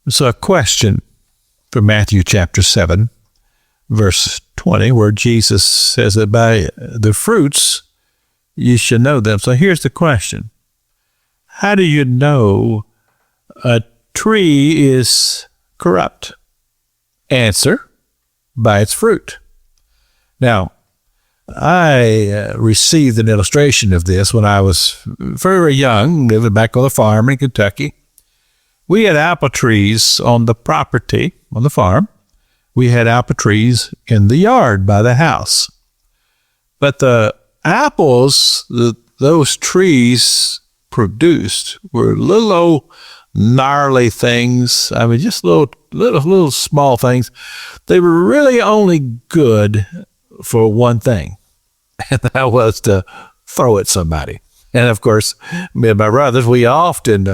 So a question from Matthew chapter 7, verse 20, where Jesus says that by the fruits you should know them. So here's the question. How do you know a tree is corrupt? Answer, by its fruit. Now, I received an illustration of this when I was very young, living back on the farm in Kentucky. We had apple trees on the property, on the farm. We had apple trees in the yard by the house. But the apples those trees produced were little old gnarly things. I mean, just little small things. They were really only good for one thing, and that was to throw at somebody. And of course, me and my brothers, we often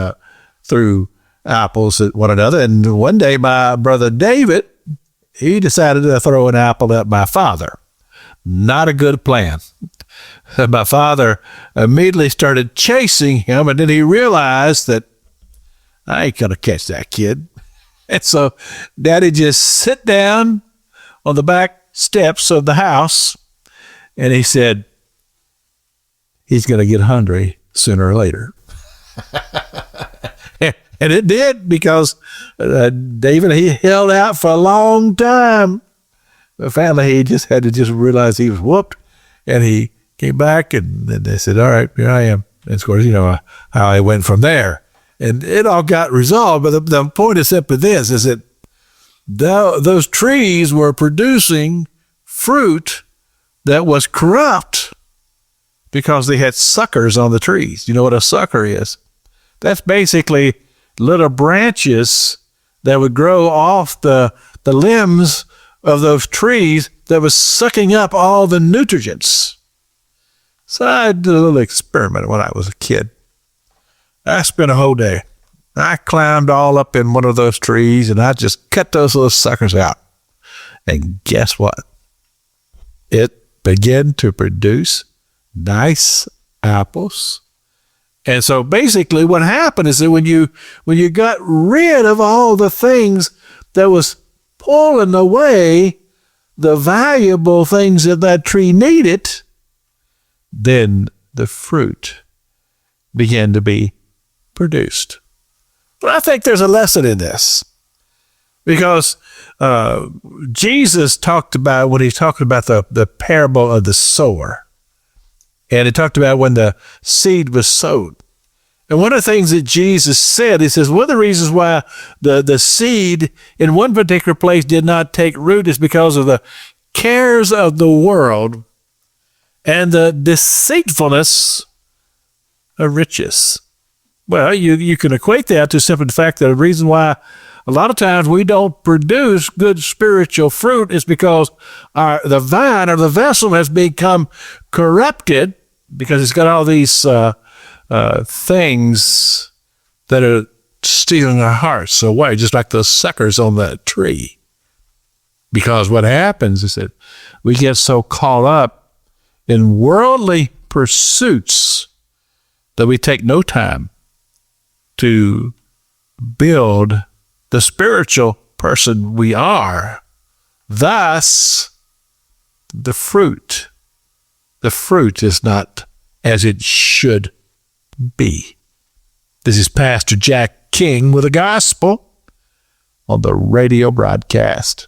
threw apples at one another. And one day, my brother David, he decided to throw an apple at my father. Not a good plan. My father immediately started chasing him, and then he realized that I ain't gonna catch that kid. And so Daddy just sit down on the back steps of the house, and he said, he's gonna get hungry sooner or later. And it did, because David, he held out for a long time. Finally, he just had to realize he was whooped, and he came back, and then they said, all right, here I am. And of course, you know how I went from there. And it all got resolved. But the point is simply this, is that those trees were producing fruit that was corrupt because they had suckers on the trees. You know what a sucker is? That's basically little branches that would grow off the limbs of those trees that was sucking up all the nutrients. So I did a little experiment when I was a kid. I spent a whole day. I climbed all up in one of those trees, and I just cut those little suckers out. And guess what? It began to produce nice apples. And so basically what happened is that when you got rid of all the things that was pulling away the valuable things that tree needed, then the fruit began to be produced. But I think there's a lesson in this, because Jesus talked about, when he talked about the parable of the sower, and he talked about when the seed was sowed. And one of the things that Jesus said, he says, one of the reasons why the seed in one particular place did not take root is because of the cares of the world and the deceitfulness of riches. Well, you can equate that to simply the fact that the reason why a lot of times we don't produce good spiritual fruit is because the vine or the vessel has become corrupted, because it's got all these things that are stealing our hearts away, just like those suckers on that tree. Because what happens is that we get so caught up in worldly pursuits that we take no time to build the spiritual person we are. Thus, the fruit is not as it should be. This is Pastor Jack King with the gospel on the radio broadcast.